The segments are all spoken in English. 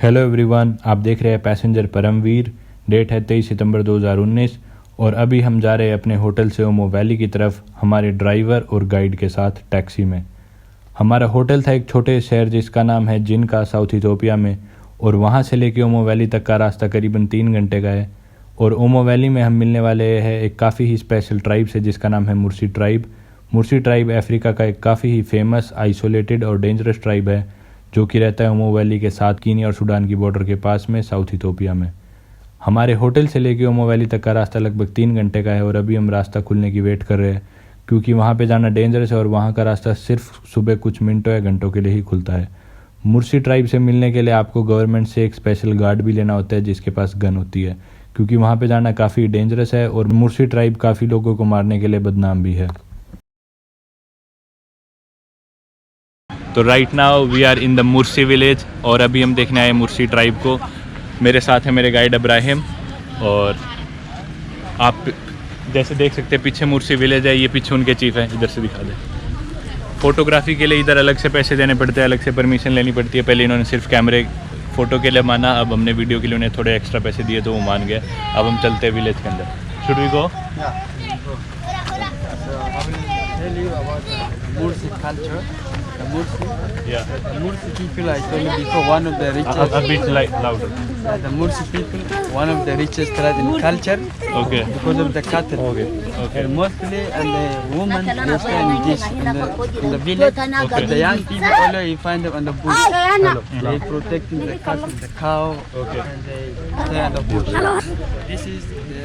Hello everyone, आप देख रहे हैं पैसेंजर परमवीर। डेट है 23 सितंबर 2019 और अभी हम जा रहे हैं अपने होटल से ओमो वैली की तरफ हमारे ड्राइवर और गाइड के साथ टैक्सी में। हमारा होटल था एक छोटे शहर जिसका नाम है जिनका, साउथ इथोपिया में, और वहाँ से लेके ओमो वैली तक का रास्ता करीबन 3 घंटे का है। और ओमो वैली में हम मिलने वाले हैं एक काफ़ी ही स्पेशल ट्राइब से जिसका नाम है मुर्सी ट्राइब। मुर्सी ट्राइब अफ्रीका का एक काफ़ी ही फेमस, आइसोलेटेड और डेंजरस ट्राइब है जो कि रहता है ओमो वैली के साथ कीनिया और सूडान की बॉर्डर के पास में, साउथ इथोपिया में। हमारे होटल से लेके ओमो वैली तक का रास्ता लगभग 3 घंटे का है और अभी हम रास्ता खुलने की वेट कर रहे हैं क्योंकि वहाँ पे जाना डेंजरस है और वहाँ का रास्ता सिर्फ सुबह कुछ मिनटों या घंटों के लिए ही खुलता है। मुर्सी ट्राइब से मिलने के लिए आपको गवर्नमेंट से एक स्पेशल गार्ड भी लेना होता है जिसके पास गन होती है, क्योंकि वहाँ पे जाना काफ़ी डेंजरस है और मुर्सी ट्राइब काफ़ी लोगों को मारने के लिए बदनाम भी है। तो right now we are in the Mursi village और अभी हम देखने आए मुर्सी ट्राइब को। मेरे साथ है मेरे गाइड इब्राहिम और आप जैसे देख सकते हैं पीछे मुर्सी विलेज है, ये पीछे उनके चीफ है। इधर से दिखा दे। फोटोग्राफी के लिए इधर अलग से पैसे देने पड़ते हैं, अलग से परमिशन लेनी पड़ती है। पहले इन्होंने सिर्फ कैमरे फ़ोटो के लिए माना, अब हमने वीडियो के लिए उन्हें थोड़े एक्स्ट्रा पैसे दिए तो वो मान गए। अब हम चलते हैं विलेज के अंदर। Should we go? The Mursi people, I told you before, one of the richest. A bit louder. The Mursi people, one of the richest tribe in culture. Okay. Because of the cattle. Okay. And mostly, and the women they stay in this in the village. Okay. And the young people always you find them on the bush. They protecting the cattle, the cow. Okay. And they stay on the bush. This is the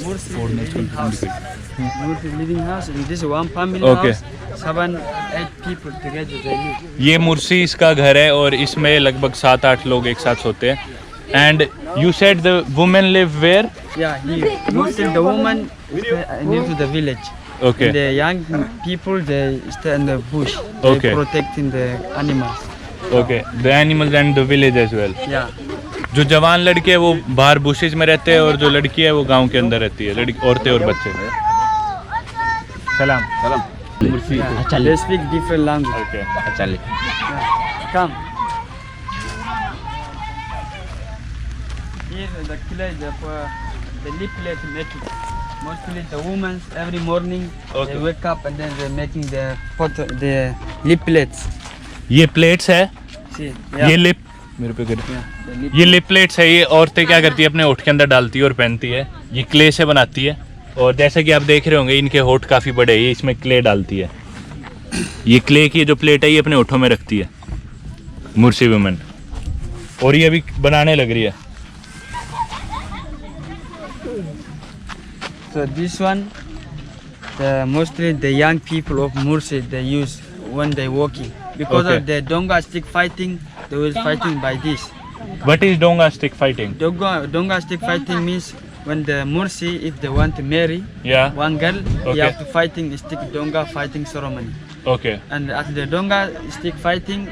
Mursi living house. Mursi living house, and this is one family Okay. house. 7-8 people together they live. ये मुर्सी इसका घर है और इसमें लगभग 7-8 लोग एक साथ सोते हैं। And you said the women live where? Yeah, mostly the women stay near to the village. Okay. And the young people they stay in the bush. They Okay. protecting the animals. Okay, the animals and the village as well. Yeah. जो जवान लड़के हैं वो बाहर bushes में रहते हैं और जो लड़की है वो गांव के अंदर रहती है, लड़की, औरतें और बच्चे। सलाम। सलाम। Yeah. They speak different language. Okay, चलिए। Yeah. Come. Here the clay, the lip plate making. Mostly the women every morning Okay. they wake up and then they're making the lip plates. ये plates है, See? ये lip मेरे पे कर। Yeah. The lip ये lip plates है, ये औरतें क्या करती है अपने होठ के अंदर डालती है और पहनती है। ये क्ले से बनाती है और जैसे कि आप देख रहे होंगे इनके होठ काफ़ी बड़े हैं, ये इसमें क्ले डालती है। ये क्ले की जो प्लेट है ये अपने होठों में रखती है मुर्सी वुमेन, और ये अभी बनाने लग रही है। So this one, mostly the young people of Mursi they use when they walking because Okay. of the Donga stick fighting. They was fighting by this. What is डोंगा stick fighting? Donga stick fighting means when the Mursi, if they want to marry या one girl, Okay. you have to fighting stick Donga fighting ceremony. Okay And at the Donga stick fighting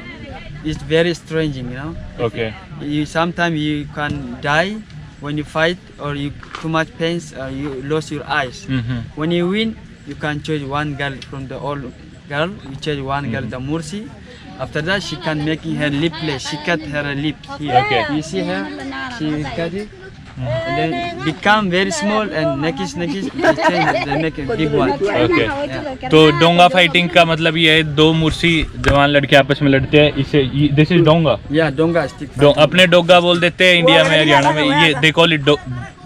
is very strange, you know. Okay You sometimes you can die when you fight, or you too much pains, or you lost your eyes. When you win, you can choose one girl from the old girl. You choose one girl, the Mursi. After that, she can making her lip play. She cut her lip here. Okay. You see her? She cut it. And then become very small, and next they change, they make a big one. Okay. तो डोंगा fighting का मतलब ये है दो मुर्सी जवान लड़के आपस में लड़ते हैं, इसे दिस इज डोंगा। Yeah, Donga stick fighting. अपने डोगा बोल देते हैं इंडिया में, हरियाणा में ये दे कॉल इट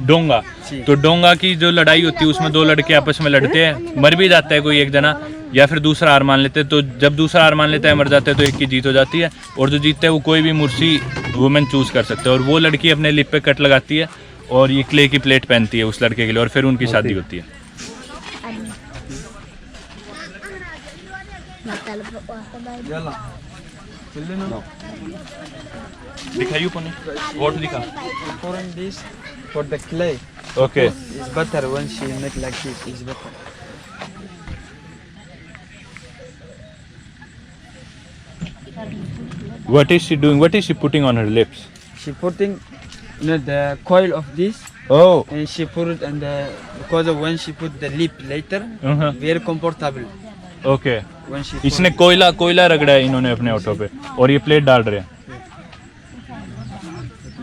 डोंगा। तो डोंगा की जो लड़ाई होती है उसमें दो लड़के आपस में लड़ते हैं, मर भी जाता है कोई एक जना या फिर दूसरा हार मान लेते हैं। तो जब दूसरा हार मान लेता है, मर जाता है, तो एक की जीत हो जाती है और जो जीतते हैं वो कोई भी मुर्सी वुमेन चूज कर सकते हैं और वो लड़की अपने लिप पे कट लगाती है और ये क्ले की प्लेट पहनती है उस लड़के के लिए और फिर उनकी शादी होती है। Yalla. No. दिखाइयो पने व्हाट दिखा? Pouring this for the clay. Okay It's better when she make like this. It's better. What is she doing? What is she putting on her lips? She putting the coil of this, oh and she put it and because of when she put the lip later, very comfortable. Okay. When she इसने कोयला रगड़ा है इन्होंने अपने auto पे और ये plate डाल रहे हैं।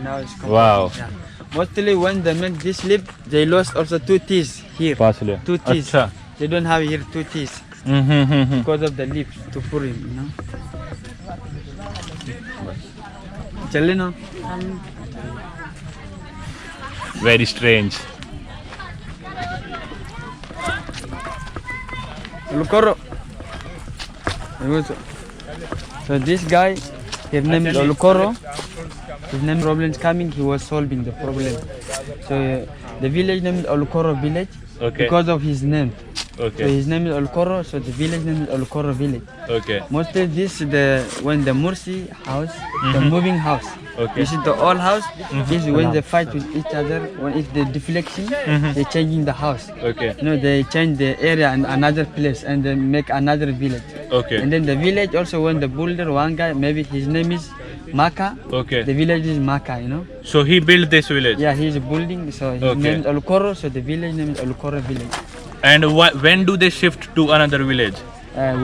now it's complete. Wow. Yeah. Mostly when they make this lip, they lost also 2 teeth here. पास ले 2 teeth. अच्छा They don't have here 2 teeth because of the lip to put in, you know. चले ना. Very strange. Olukoro. So this guy, his name is Olukoro. His name problems coming, he was solving the problem. So the village name is Olukoro village Okay. because of his name. So Okay. his name is Olukoro, so the village name is Olukoro village. Okay. Mostly this is when the Mursi house, the moving house. Okay. You see the old house, this is when they fight with each other, when it's the deflection, they're changing the house. Okay. You know, they change the area and another place and they make another village. Okay. And then the village also when the builder, one guy, maybe his name is Maka. Okay. The village is Maka, you know. So he built this village. Yeah, he's building, so his Okay. name is Olukoro, so the village name is Olukoro village. And when do they shift to another village?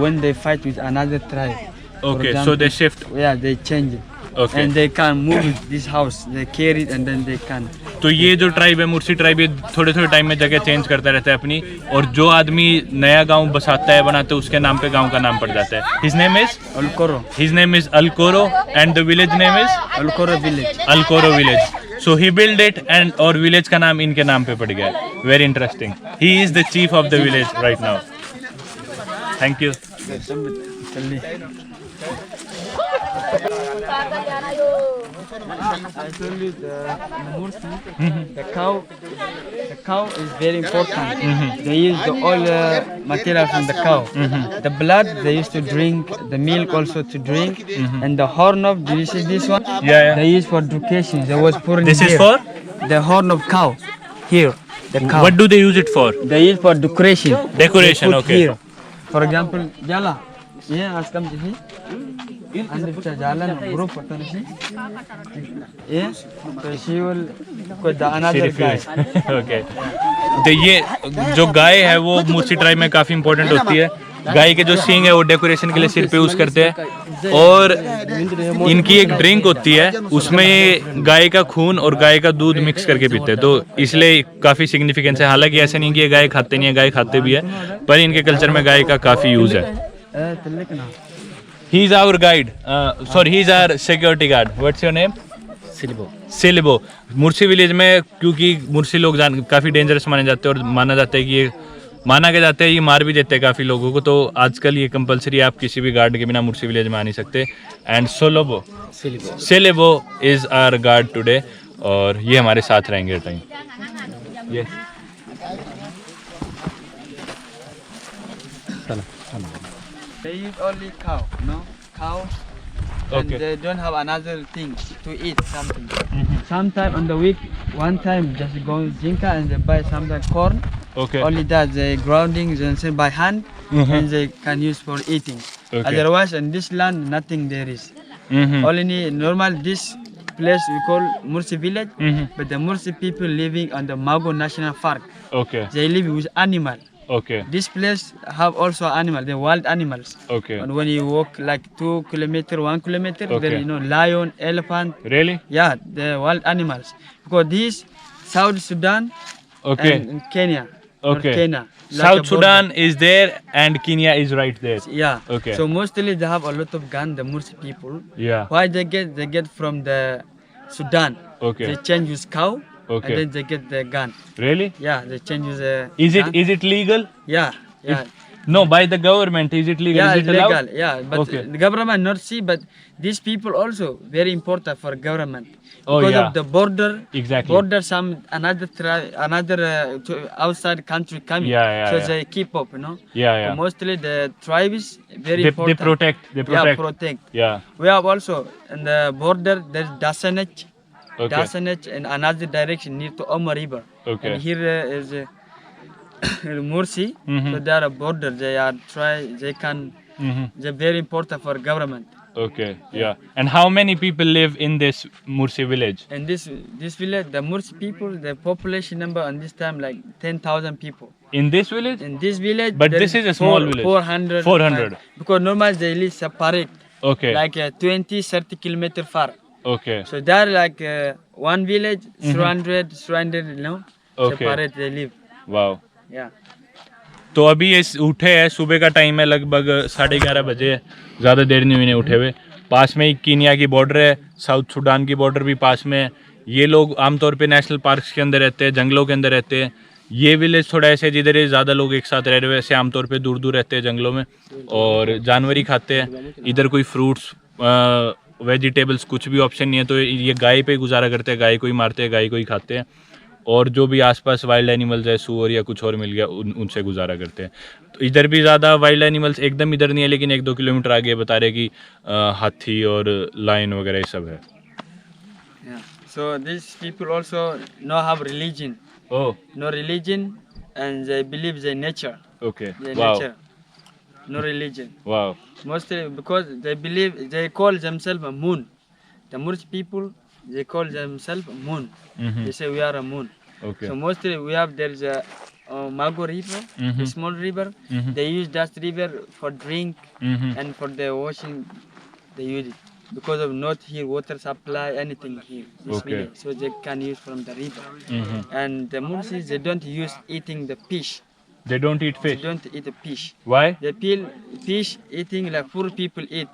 When they fight with another tribe. For Okay. So example, they shift. Yeah, they change it. Okay. And they can move it, this house, they carry it and then they can. तो ये जो tribe है मुर्सी tribe ये थोड़े थोड़े time में जगह change करता रहता है अपनी और जो आदमी नया गांव बसाता है बनाते है उसके नाम पे गांव का नाम पड़ जाता है. His name is Olukoro. His name is Alkoro and the village name is Olukoro village. Alkoro village. So he built it and और village का नाम इनके नाम पे पड़ गया. Very interesting. He is the chief of the village right now. Thank you. I told you the Mursi, the cow is very important. They use the all material from the cow. The blood they used to drink, the milk also to drink, and the horn of, do you see this one? Yeah. They use for education. They was pouring This is here. for? The horn of cow. Here, the cow. What do they use it for? They use for decoration. Decoration, They put okay. Here. For example, Jala. Yeah, ask them to see. And the Jala group, yeah. So she will put the another guy. Okay. तो ये जो गाय है वो मुर्सी tribe में काफी important होती है. गाय के जो सींग है वो डेकोरेशन के लिए सिर पे यूज करते हैं और इनकी एक ड्रिंक होती है उसमें ये गाय का खून और गाय का दूध मिक्स करके पीते हैं तो इसलिए काफी सिग्निफिकेंस है. हालांकि ऐसे नहीं कि ये गाय खाते नहीं है, गाय खाते भी है पर इनके कल्चर में गाय का काफी यूज है. He is our guide. Sorry, he is our security guard. What's your name? Silibo. Mursi village में क्योंकि मुर्सी लोग काफ़ी डेंजरस माने जाते हैं और माना जाता है कि ये ये मार भी देते हैं काफ़ी लोगों को. तो आजकल ये कंपलसरी आप किसी भी गार्ड के बिना मुर्सी विलेज में आ नहीं सकते. And Silibo is our guard today और ये हमारे साथ रहेंगे टाइम. ये They use only cow, no? Cow. And Okay. they don't have another thing to eat something. Sometime on the week, one time just go Jinka and they buy sometimes corn. Okay. Only that they grounding and say by hand and they can use for eating. Okay. Otherwise in this land nothing there is. Only normal this place we call Mursi village, but the Mursi people living on the Mago National Park. Okay. They live with animal. Okay. This place have also animal, the wild animals. Okay. And when you walk like 2 kilometer, 1 kilometer, Okay. there lion, elephant, Really? yeah, the wild animals. Because this South Sudan Okay. and Kenya. Or Okay. Kenya. like South a border. Sudan is there and Kenya is right there. Yeah. Okay. So mostly they have a lot of gun, the Mursi people. Yeah. Why they get? They get from the Sudan. Okay. They change with cow. Okay. And then they get the gun. Really? Yeah, they change with the Is gun. it legal? Yeah. Yeah. No, by the government. Is it legal? Yeah, Is it's it allowed? legal. Yeah, but Okay. the government not see, but these people also very important for government Oh, because yeah. of the border. Exactly. Border, some another outside country coming. Yeah, So yeah. they keep up, you know. Yeah. So mostly the tribes very They important. protect. They Yeah, protect. protect. Yeah. We have also in the border there's Dasanech, Okay. Dasanech, and another direction near to Omar River. Okay. And here is Mursi. Mhm. So they are a border. They are They can. They're very important for government. Okay. Yeah. And how many people live in this Mursi village? And this village, the Mursi people, the population number on this time like 10,000 people. In this village? In this village, But there this is a small village. 400. 400. Because normally they live separate, Okay. like 20, 30 kilometer far. Okay. So they're like one village, surrounded, you know, Okay. separate they live. Wow. Yeah. तो अभी ये उठे हैं, सुबह का time है, लगभग 11:30 बजे है, ज़्यादा देर नहीं हुई ने उठे हुए। पास में ही कीनिया की बॉर्डर है, साउथ सूडान की बॉर्डर भी पास में है। ये लोग आमतौर पे नेशनल पार्क्स के अंदर रहते हैं, जंगलों के अंदर रहते हैं। ये विलेज थोड़ा ऐसे जिधर ये ज़्यादा लोग एक साथ रह रहे हैं, वैसे आमतौर पे दूर दूर रहते हैं जंगलों में और जानवर ही खाते हैं। इधर कोई फ्रूट्स वेजिटेबल्स कुछ भी ऑप्शन नहीं है, तो ये गाय पे ही गुजारा करते हैं, गाय को ही मारते हैं, गाय को ही खाते हैं और जो भी आसपास वाइल्ड एनिमल्स है, सूअर या कुछ और मिल गया उनसे गुजारा करते हैं। तो इधर भी ज़्यादा वाइल्ड एनिमल्स एकदम इधर नहीं है, लेकिन 1-2 किलोमीटर आगे बता रहे कि हाथी और लायन वगैरह ये सब है। Yeah. So these people also no have religion. Oh, No religion, and they believe in nature. Okay, The wow, nature. No religion. Wow, Mostly because they believe, they call themselves a moon. The Murch people, they call themselves moon. They say we are a moon. Okay, So mostly we have, there's a Mago river, a small river. They use that river for drink and for the washing. They use it because of not here water supply anything here. This Okay. village, so they can use from the river. And the Mursis, they don't use eating the fish. they don't eat They fish. don't eat the fish. Why? They feel fish eating like poor people eat.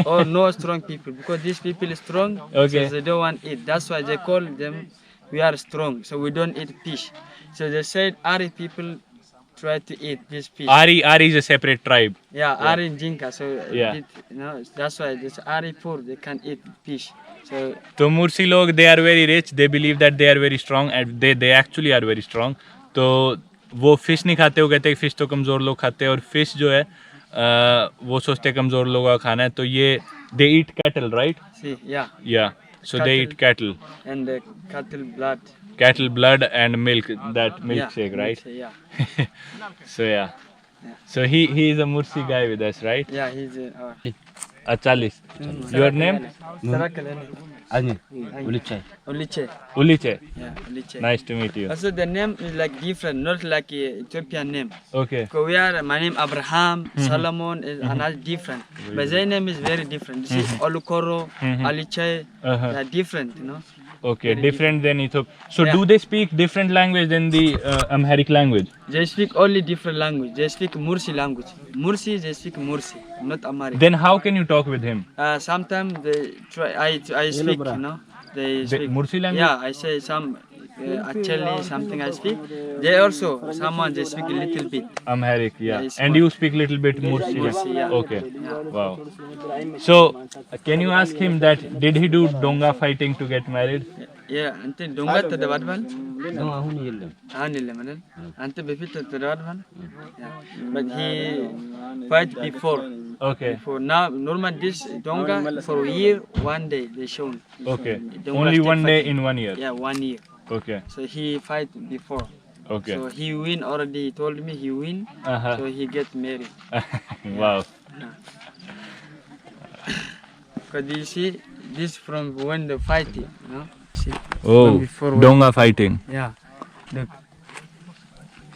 Or no strong people, because these people is strong, Okay. so they don't want to eat. That's why they call them we are strong, so we don't eat fish. So they said Ari people try to eat this fish. Ari is a separate tribe. Yeah, Ari and Jinka. So Yeah. that's why this Ari poor, they can't eat fish. So तो मुर्सी लोग they are very rich, they believe that they are very strong and they actually are very strong. तो वो fish नहीं खाते, वो कहते हैं fish तो कमज़ोर लोग खाते हैं और फिश जो है वो सोचते हैं कमज़ोर लोगों का खाना है। तो ये they eat cattle, right? see, yeah, Yeah, so they eat cattle. and the cattle blood. Cattle blood and milk, that Yeah, milkshake, right? Yeah, So yeah. So he is a Mursi guy with us, right? yeah, he's Achalis. Your name? Ani, Uliche. Uliche. Uliche. Yeah, Uliche. Nice to meet you. Also the name is like different, not like Ethiopian name. Okay. Because we are, my name Abraham, Solomon is another different. But their name is very different. You see, Olukoro, Aliche, Uh-huh. they are different, you know. Okay, different than Ethiopia. So Yeah. do they speak different language than the Amharic language? They speak only different language. They speak Mursi language. Mursi, they speak Mursi, not Amharic. Then how can you talk with him? Sometimes they try, I speak, you know. They speak. Mursi language? Yeah, I say some, actually something I speak. They also, someone they speak a little bit. Amharic, yeah. Yes, And you speak little bit Mursi. Mursi, yeah. Okay. Wow. So can you ask him that did he do donga fighting to get married? Yeah, until Dungat to the Badvan. No, ahun yellam. Anil Manan. Until befit to the Badvan. But he fight before. Okay. For now, normal this Donga for a year, one day they shown. Okay. Donga Only still one day fighting. in 1 year. Yeah, 1 year. Okay. So he fight before. Okay. So he win already. He told me he win. Uh-huh. So he get married. Wow. Cause you see this from when the fighting, you know. See, Oh, from before when- donga fighting. Yeah. Look.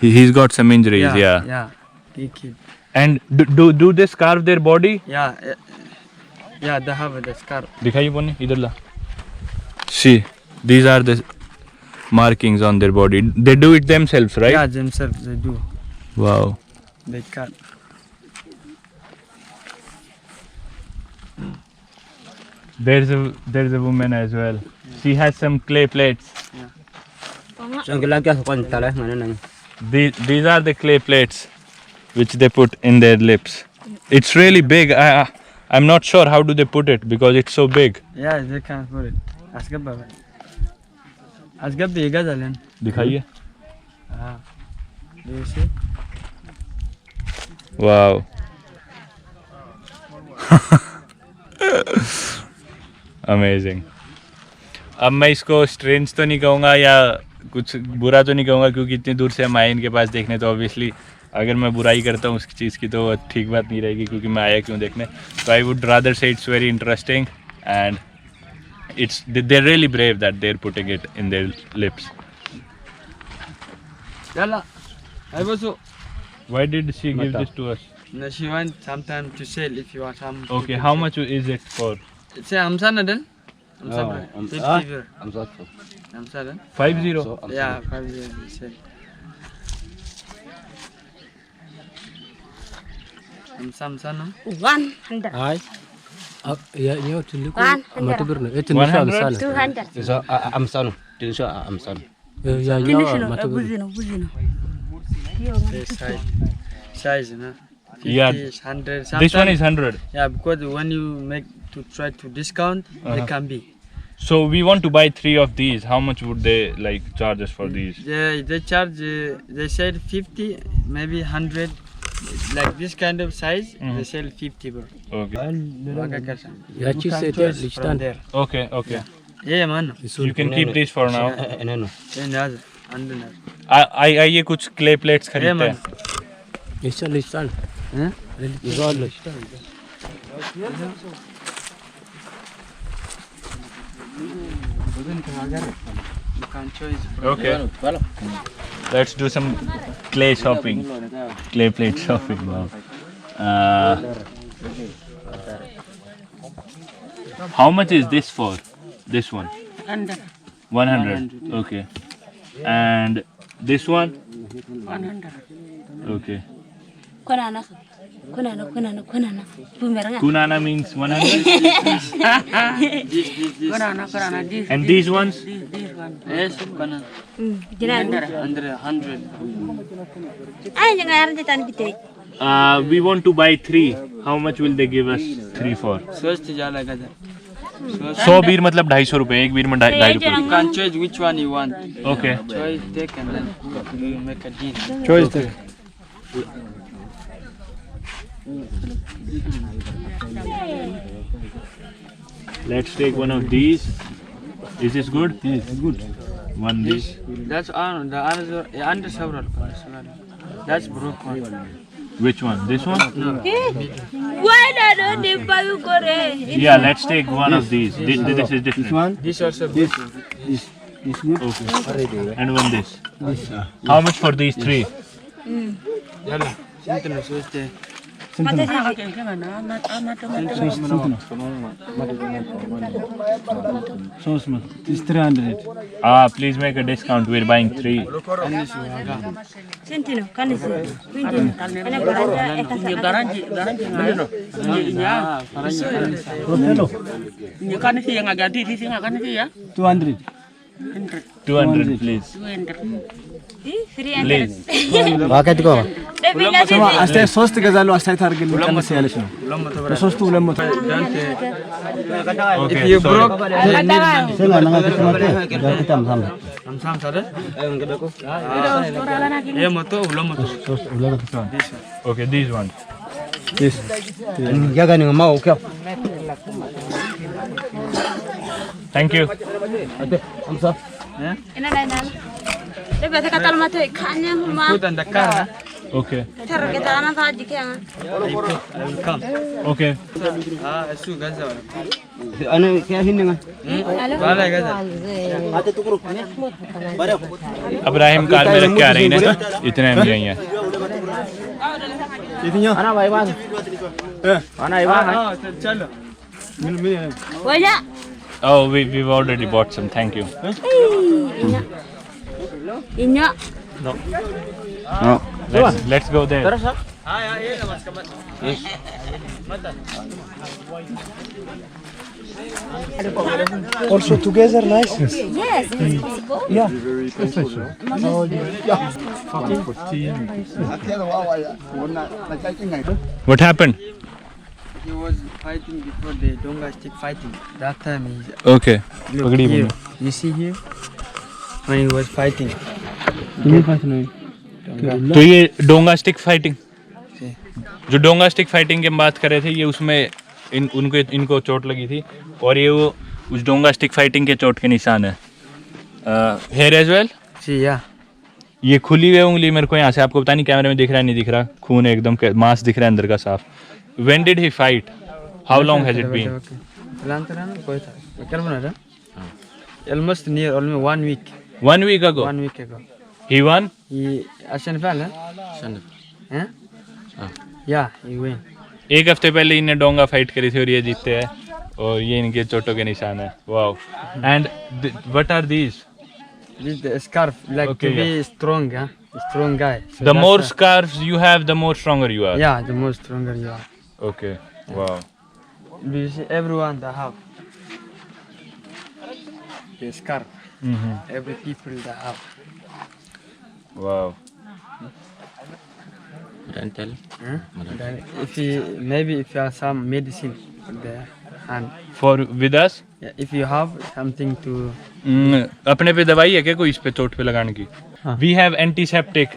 He's got some injuries, yeah. Yeah. He kid. And do they scarf their body? Yeah. Yeah, they have the scar. दिखाइए बोने इधर ला. See, these are the markings on their body. They do it themselves, right? Yeah, themselves they do. Wow. They cut. There's a woman as well. She has some clay plates. Sangkilang kya kon tala mana nang. These are the clay plates which they put in their lips. It's really big. I'm not sure how do they put it because it's so big. Yeah, they can put it. Asgab baba. Asgab the gazalen. दिखाइए. Ah. Do you see? Wow. Amazing. अब मैं इसको strange तो नहीं कहूँगा या कुछ बुरा तो नहीं कहूँगा क्योंकि इतनी दूर से हम आए इनके पास देखने, तो ऑब्वियसली अगर मैं बुराई करता हूँ उस चीज़ की तो ठीक बात नहीं रहेगी क्योंकि मैं आया क्यों देखने. तो आई वुड रादर से it's very interesting and it's they're really brave that they're putting it in their lips. Yalla. I was so. Why did she give this to us? No, she want sometime to sell if you want some. Okay, how much is it for? Say Amsan Adel. I'm sorry. I'm 50 beer. I'm sorry. I'm sorry. 50. So, I'm Yeah, 50 you said. I'm Samsung. 100. Ay. Ya ya tulu ko 100. mata birna. Tulu sha 100? sana. 200. So, I'm son. Tin so, I'm son. Ya Finish ya no. mata birna. Buzino, buzino. This size, no? 50, Yeah. 100. This one Sometimes- is 100. Yeah, because when you make to try to discount, they can be. So we want to buy 3 of these. How much would they like charge us for these? They charge. They said 50, maybe 100. Like this kind of size, they sell 50 bro. Okay. Ya ci sai ta Choice from listan. there. Okay, okay. Yeah, man. You can keep these for now. No. And other, and another. आइए कुछ clay plates Yeah, खरीदते man. हैं. Isa listan. Huh? Isa listan. You can choose. Okay. Let's do some clay shopping. Clay plate shopping. Wow. How much is this for? This one? 100. 100. Okay. And this one? 100. Okay. Kunana. Bumeranga. Kunana means 100. Kunana. This. And these ones? This one. Yes, can Jinan. 100. Ay, jangan arti tan bite. We want to buy 3. How much will they give us 3 for? First jala gada. 100 बीर मतलब 250 रुपए. एक बीर में 250 रुपए. You can choose which one you want. Okay. Choice take and then you make a deal. Choice ta. Let's take one of these. Is this good? Yes, good. One this. That's on the other under several. That's broken. Which one? This one? Why not the bayu gore? Yeah, let's take one of these. This is different. One. This also this. This good. Okay. And one this. How much for these 3? Yalla. Sinto so este. Mata Sauce mat. This 300. Please make a discount. We're buying 3. Sentino, kanis. Windino. Ana garanja eta Garanti Hello. Ni kan si yang agak di sini kan si ya. 200. 200, please. free Please. Paket ko. Sama አስተያየት 3 ገዛለሁ አስተያየት አድርግልኝ ቀንስ ያለች ነው። ለሶስቱ 200 If you broke, ሰላ ለማለት ነው ጋር ታም Sam sare. Ye moto ulo moto. Okay, these ones. Yes. Jaga ni mau kau. Thank you. ina na. Lebe ta katal mate kanya huma. Put on the car. Okay. Tar ke ta na ta dikya. I will come. Okay. Asu gaza. Anu kaya hindi nga. Wala gaza. Ibrahim car में रख के आ रही है ना. इतने में चाहिए. Ana baik bang. Ana baik bang. Chalo. Waya. Oh, we've already bought some. Thank you. Inya. Let's go there. Also together nice. Yes, it's possible. What happened? He was fighting before the Donga stick fighting. That time he Okay. look here. You see here? When he was fighting. तो ये डोंगा stick fighting, जो डोंगा stick fighting की हम बात कर रहे थे, ये उसमें इनको चोट लगी थी और ये वो उस डोंगा स्टिक फाइटिंग के चोट के निशान है. Hair as well. See, yeah. ये खुली हुई उंगली मेरे को यहाँ से, आपको पता नहीं कैमरे में दिख रहा है नहीं दिख रहा, खून है एकदम, मांस दिख रहा है अंदर का साफ. When did he fight? How long has it been? Almost near only 1 week. 1 week ago. 1 week ago. He won. He Asian fell, huh? Yeah, he win. एक हफ्ते पहले इन्हें डोंगा फाइट करी थी और ये जीतते हैं. और ये इनके चोटों के निशान है. Wow. And what are these? This is the scarf, like Okay, to be strong, huh? Strong guy. So The that's more why- scarves you have, the more stronger you are. Yeah, the more stronger you are. Okay. Wow. Do you see everyone that have the scarf? Mm-hmm. Every people that have. Wow. Rental. Huh? Then if you have some medicine for the hand, For with us? yeah, if you have something to अपने पे दवाई है क्या कोई इस पे चोट पे लगाने की? We have antiseptic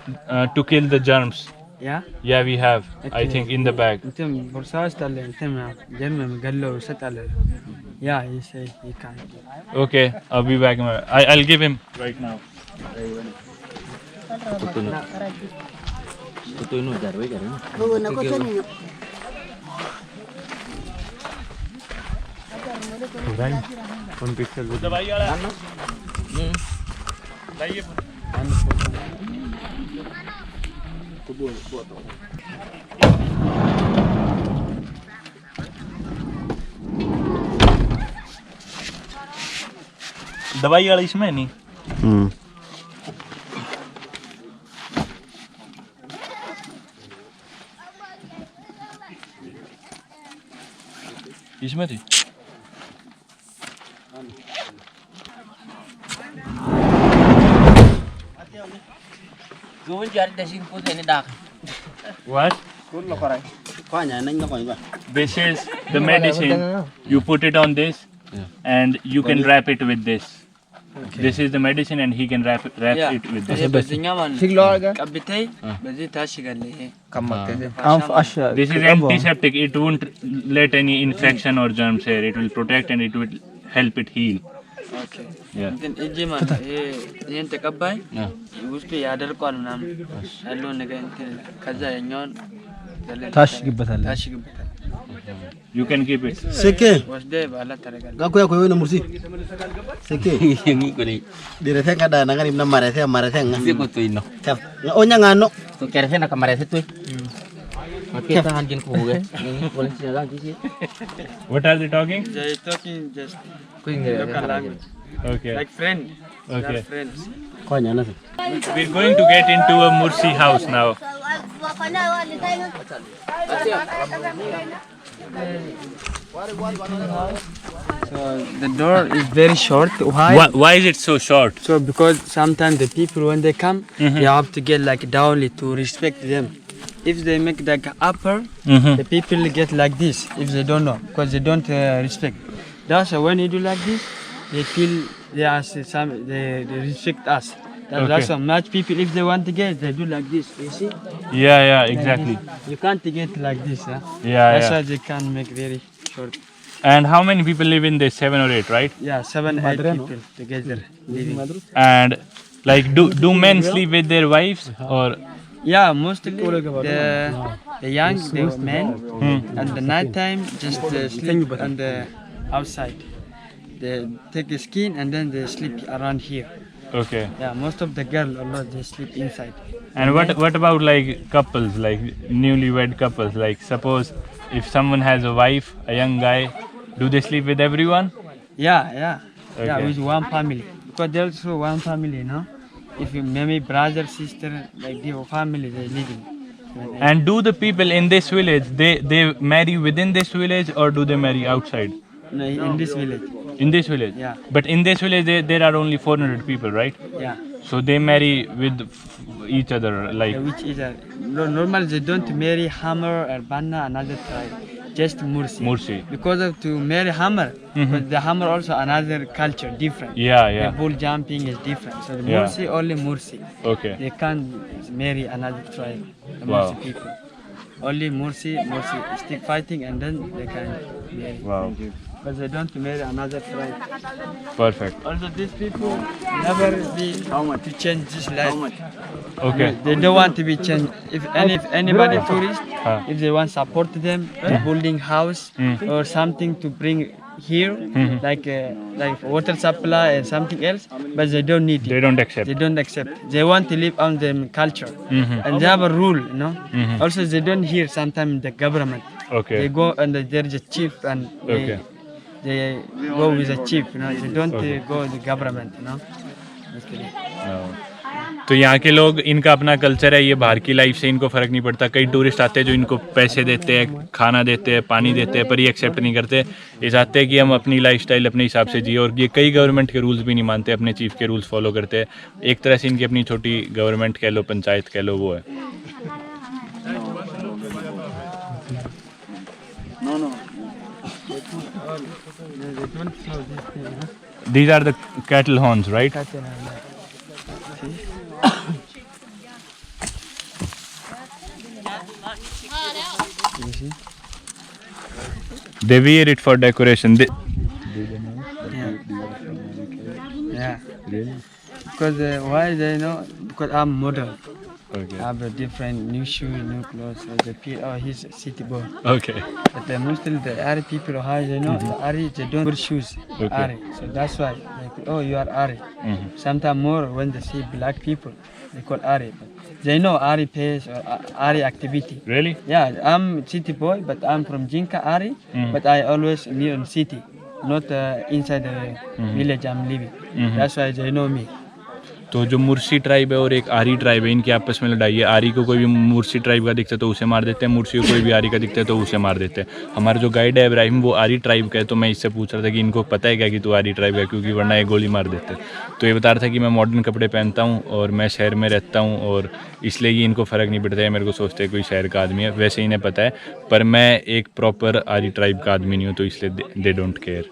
to kill the germs. yeah. Yeah, we have. I Okay. think in the bag. Item borsas talle item germ gallo satalle. Yeah, he say he can. Okay, I'll be back. I'll give him right now. Tutoy no jar we jar. दवाई वाला लाइए. दवाई वाला इसमें नहीं. इसमें थी. Gawin jar dasin po sa ni dak. What? Kwa nya nang ko ba. This is the medicine. You put it on this, and you can wrap it with this. This is the medicine, and he can wrap it with this. Bazinya man. Siglo Kabitay bazi tashi galle. This is antiseptic. It won't let any infection or germs here. It will protect and it will help it heal. Okay. Yeah. Then ije man yen takabay. Uspe yadar ko nam. Allo naga entel kaza yanyon. tash gibbatalle. Tashi gibatal. You can keep it. Seke Was de bala taragal. ga ko na mursi. Seke Ngi ko ni. dire te kada na ngani na marese nga. Si ko toy no. Taf. Onya ngano. To kere fe na kamare se toy. Mati ta hanjin ko ge. Ngi ko ni sila gi. What are they talking? They talking just Ko ngi local language. Okay. Like friend. They are Okay. friends. Ko nya na. We're going to get into a Mursi house now. So the door is very short. Why? Why is it so short? So because sometimes the people when they come, you have to get like downly to respect them. If they make like upper, the people get like this. If they don't know, because they don't respect. That's why when you do like this, they feel they are they respect us. That's why much people if they want to get, they do like this. You see? Yeah, exactly. You can't get like this. Huh? Yeah, That's yeah. why they can make very short. And how many people live in this? 7 or 8, right? Yeah, 7, 8 people together living. And like, do men sleep with their wives or? Yeah, mostly the young the men and the night time just sleep on the outside. They take the skin and then they sleep around here. Okay. Yeah, most of the girls a lot they sleep inside. And what about like couples, like newlywed couples? Like suppose if someone has a wife, a young guy, do they sleep with everyone? Yeah, Okay. with one family because there's also one family, you know. If you maybe brother, sister, like the family they living. And do the people in this village they marry within this village or do they marry outside? No, in this village. In this village? Yeah. But in this village there are only 400 people, right? Yeah. So they marry with each other, like. Which is normally they don't marry Hammer or Banna another tribe, just Mursi. Mursi. Because of to marry Hammer, but the Hammer also another culture different. Yeah. The bull jumping is different. So the Yeah. Mursi only Mursi. Okay. They can't marry another tribe. The Wow. Mursi people. Only Mursi stick fighting and then they can marry. Wow. But they don't marry another tribe. Perfect. Also these people never be to change this life. Okay. They don't want to be changed. If anybody tourist, Huh. if they want support them, building house or something to bring here, like water supply and something else, but they don't need They it. don't accept. They don't accept. They want to live on their culture, and they have a rule, you know. Also, they don't hear sometimes the government. They Okay. go and there's a chief and Okay. they go with the chief, you know. They don't go with the government, you know. Basically. तो यहाँ के लोग, इनका अपना culture है, ये बाहर की लाइफ से इनको फ़र्क नहीं पड़ता। कई टूरिस्ट आते हैं जो इनको पैसे देते हैं, खाना देते हैं, पानी देते हैं, पर ये एक्सेप्ट नहीं करते। ये चाहते हैं कि हम अपनी लाइफस्टाइल अपने हिसाब से जिए, और ये कई गवर्नमेंट के रूल्स भी नहीं मानते, अपने चीफ के रूल्स फॉलो करते हैं। एक तरह से इनकी अपनी छोटी गवर्नमेंट कह लो, पंचायत कह लो, वो है। These are the cattle horns, right? They wear it for decoration. Yeah. Because why they know? Because I'm model. Okay. I have a different new shoe, new clothes. He's a city boy. Okay. But mostly the Ari people, how they know? The Ari, they don't wear shoes. Okay. Ari. So that's why, like, oh, you are Ari. Sometimes more when they see black people, they call Ari. But they know Ari pays or Ari activity. Really? Yeah, I'm city boy, but I'm from Jinka Ari. But I always near in city, not inside the village I'm living. That's why they know me. तो जो मुर्सी tribe है और एक आरी tribe है, इनकी आपस में लड़ाई है। आरी को कोई भी मुर्सी ट्राइब का दिखता है तो उसे मार देते हैं, मुर्सी को कोई भी आरी का दिखता है तो उसे मार देते हैं। हमारा जो गाइड है इब्राहिम, वो आरी ट्राइब का है, तो मैं इससे पूछ रहा था कि इनको पता है क्या कि तू आरी ट्राइब है, क्योंकि वरना ये गोली मार देते। तो ये बता रहा था कि मैं मॉडर्न कपड़े पहनता हूँ और मैं शहर में रहता हूँ, और इसलिए ये इनको फ़र्क नहीं पड़ता है, मेरे को सोचते हैं कोई शहर का आदमी है। वैसे इन्हें पता है, पर मैं एक प्रॉपर आरी ट्राइब का आदमी नहीं हूँ, तो इसलिए दे डोंट केयर।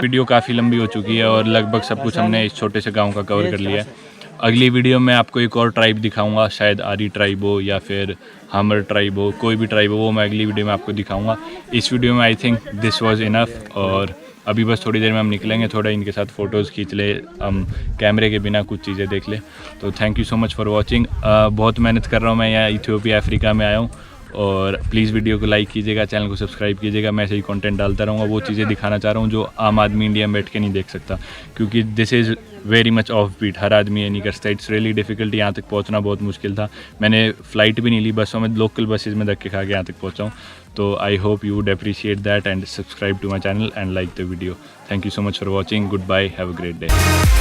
वीडियो काफ़ी लंबी हो चुकी है और लगभग सब कुछ हमने इस छोटे से गांव का कवर कर लिया है। अगली वीडियो में आपको एक और ट्राइब दिखाऊंगा, शायद आरी ट्राइब हो या फिर हमर ट्राइब हो, कोई भी ट्राइब हो, वो मैं अगली वीडियो में आपको दिखाऊंगा। इस वीडियो में I think this was enough, और अभी बस थोड़ी देर में हम निकलेंगे, थोड़ा इनके साथ फ़ोटोज़ खींच ले, हम कैमरे के बिना कुछ चीज़ें देख ले। तो thank you so much for watching. बहुत मेहनत कर रहा हूँ मैं, यहाँ इथियोपिया अफ्रीका में आया हूँ, और प्लीज़ वीडियो को लाइक कीजिएगा, चैनल को सब्सक्राइब कीजिएगा। मैं ऐसे ही कंटेंट डालता रहूँगा, वो चीज़ें दिखाना चाह रहा हूँ जो आम आदमी इंडिया में बैठ के नहीं देख सकता, क्योंकि this is very much offbeat, हर आदमी ये नहीं कर सकता। इट्स रियली डिफिकल्ट, यहाँ तक पहुँचना बहुत मुश्किल था। मैंने फ़्लाइट भी नहीं ली, बसों में, लोकल बसेज में धक्के खा के यहाँ तक पहुँचा हूँ। तो I hope you would appreciate that and subscribe to my channel and like the video. Thank you so much for watching. Good bye, have a great day.